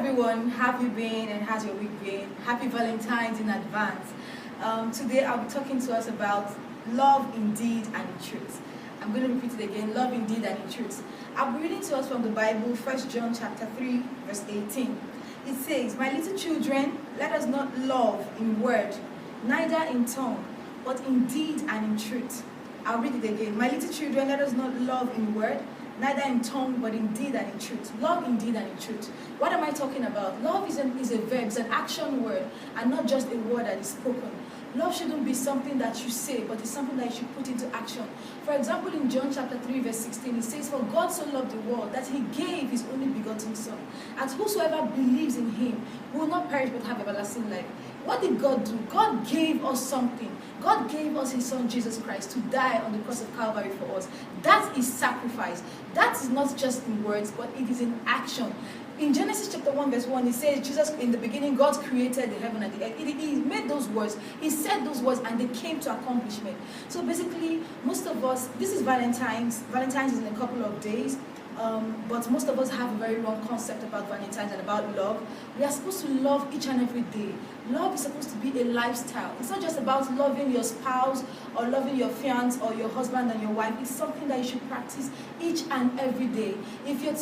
everyone, how have you been and how's your week been? Happy Valentines in advance. Today I'll be talking to us about love in deed and in truth. I'm going to repeat it again, love in deed and in truth. I'll be reading to us from the Bible, 1JOHN3, verse 18. It says, "My little children, let us not love in word, neither in tongue, but in deed and in truth." I'll read it again. "My little children, let us not love in word, neither in tongue, but in deed and in truth." Love in deed and in truth. What am I talking about? Love is a verb, it's an action word, and not just a word that is spoken. Love shouldn't be something that you say, but it's something that you should put into action. For example, in John chapter 3, verse 16, it says, "For God so loved the world that he gave his only begotten Son, and whosoever believes in him will not perish but have everlasting life." What did God do? God gave us something. God gave us his Son, Jesus Christ, to die on the cross of Calvary for us. That is sacrifice. That is not just in words, but it is in action. In Genesis chapter 1, verse 1, it says, Jesus, in the beginning, God created the heaven and the earth. He made those words. He said those words, and they came to accomplishment. So basically, most of us, this is Valentines. Valentines is in a couple of days. But most of us have a very wrong concept about Valentine's and about love. We are supposed to love each and every day. Love is supposed to be a lifestyle. It's not just about loving your spouse or loving your fiance or your husband and your wife. It's something that you should practice each and every day. If you're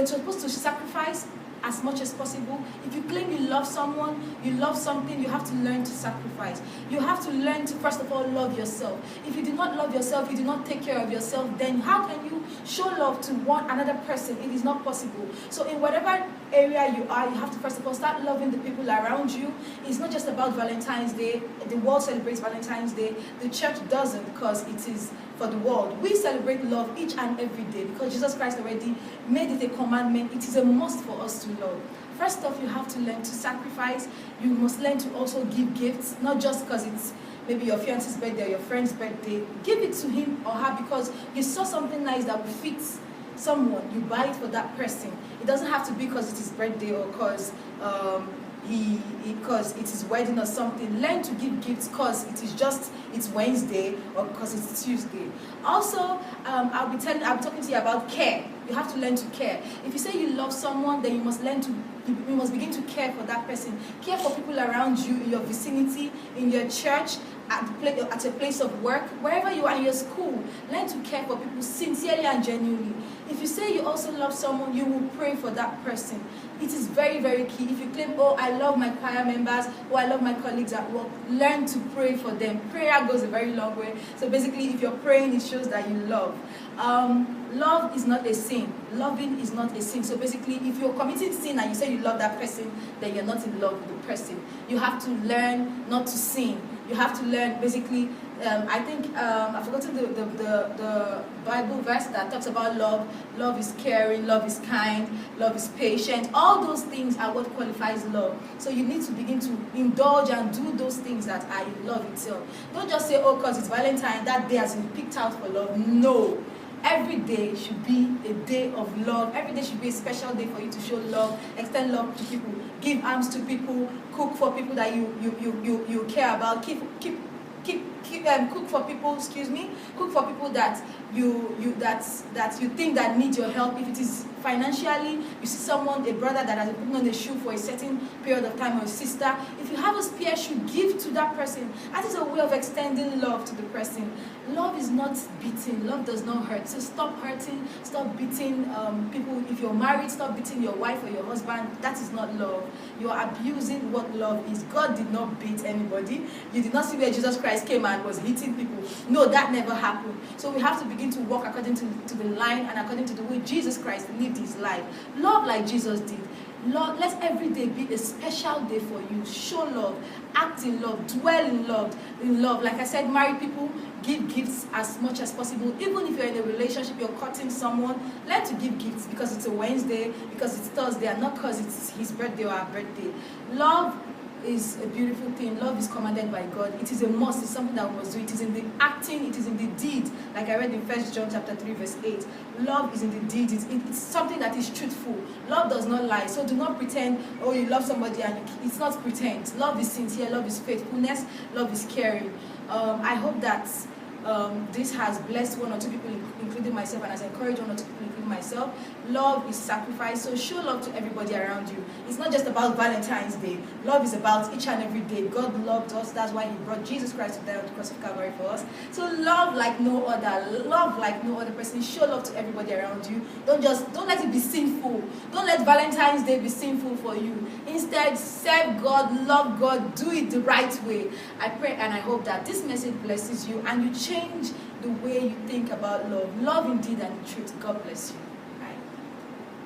supposed to sacrifice as much as possible. If you claim you love someone, you love something, you have to learn to sacrifice. You have to learn to, first of all, love yourself. If you do not love yourself, you do not take care of yourself, then how can you show love to another person? It is not possible. So in whatever area you are, you have to, first of all, start loving the people around you. It's not just about Valentine's Day. The world celebrates Valentine's Day. The church doesn't, because it is for the world. We celebrate love each and every day because Jesus Christ already made it a commandment. It is a must for us to love. First off, you have to learn to sacrifice. You must learn to also give gifts, not just because it's maybe your fiance's birthday or your friend's birthday. Give it to him or her because you saw something nice that will fit someone. You buy it for that person. It doesn't have to be because it's his birthday or because because it's his wedding or something. Learn to give gifts because it's Wednesday or because it's Tuesday. Also, I'll be talking to you about care. You have to learn to care. If you say you love someone, then you must begin to care for that person. Care for people around you, in your vicinity, in your church, at a place of work, wherever you are, in your school. Learn to care for people sincerely and genuinely. If you say you also love someone, you will pray for that person. It is very, very key. If you claim, "Oh, I love my choir members," or "I love my colleagues at work," learn to pray for them. Prayer goes a very long way. So basically, if you're praying, it shows that you love. Love is not a sin. Loving is not a sin. So basically, if you're committing sin and you say you love that person, then you're not in love with the person. You have to learn not to sin. You have to learn, basically, I think, I've forgotten the Bible verse that talks about love. Love is caring, love is kind, love is patient. All those things are what qualifies love. So you need to begin to indulge and do those things that are in love itself. Don't just say, "Oh, because it's Valentine, that day has been picked out for love." No. Every day should be a day of love. Every day should be a special day for you to show love, extend love to people, give alms to people, cook for people that you care about, cook for people. Cook for people that you think that need your help. If it is financially, you see someone, a brother that has been putting on a shoe for a certain period of time, or a sister, if you have a spare shoe, give to that person. That is a way of extending love to the person. Love is not beating. Love does not hurt. So stop hurting, stop beating people. If you're married, stop beating your wife or your husband. That is not love. You are abusing what love is. God did not beat anybody. You did not see where Jesus Christ came and was hitting people. No, that never happened. So we have to begin to walk according to the line and according to the way Jesus Christ lived his life. Love like Jesus did. Lord, let every day be a special day for you. Show love, act in love, dwell in love. Like I said, married people, give gifts as much as possible. Even if you're in a relationship, you're courting someone, learn to give gifts because it's a Wednesday, because it's Thursday, and not because it's his birthday or her birthday. Love is a beautiful thing. Love is commanded by God. It is a must. It's something that we must do. It is in the acting. It is in the deed. Like I read in 1 John 3, verse 8. Love is in the deed. It's something that is truthful. Love does not lie. So do not pretend, oh, you love somebody and it's not pretend. Love is sincere. Love is faithfulness. Love is caring. I hope that this has blessed one or two people, including myself, and has encouraged one or two people, including myself. Love is sacrifice. So show love to everybody around you. It's not just about Valentine's Day. Love is about each and every day. God loved us. That's why He brought Jesus Christ to die on the cross of Calvary for us. So love like no other. Love like no other person. Show love to everybody around you. Don't let it be sinful. Don't let Valentine's Day be sinful for you. Instead, serve God, love God, do it the right way. I pray and I hope that this message blesses you and you change the way you think about love. Love indeed and in truth. God bless you.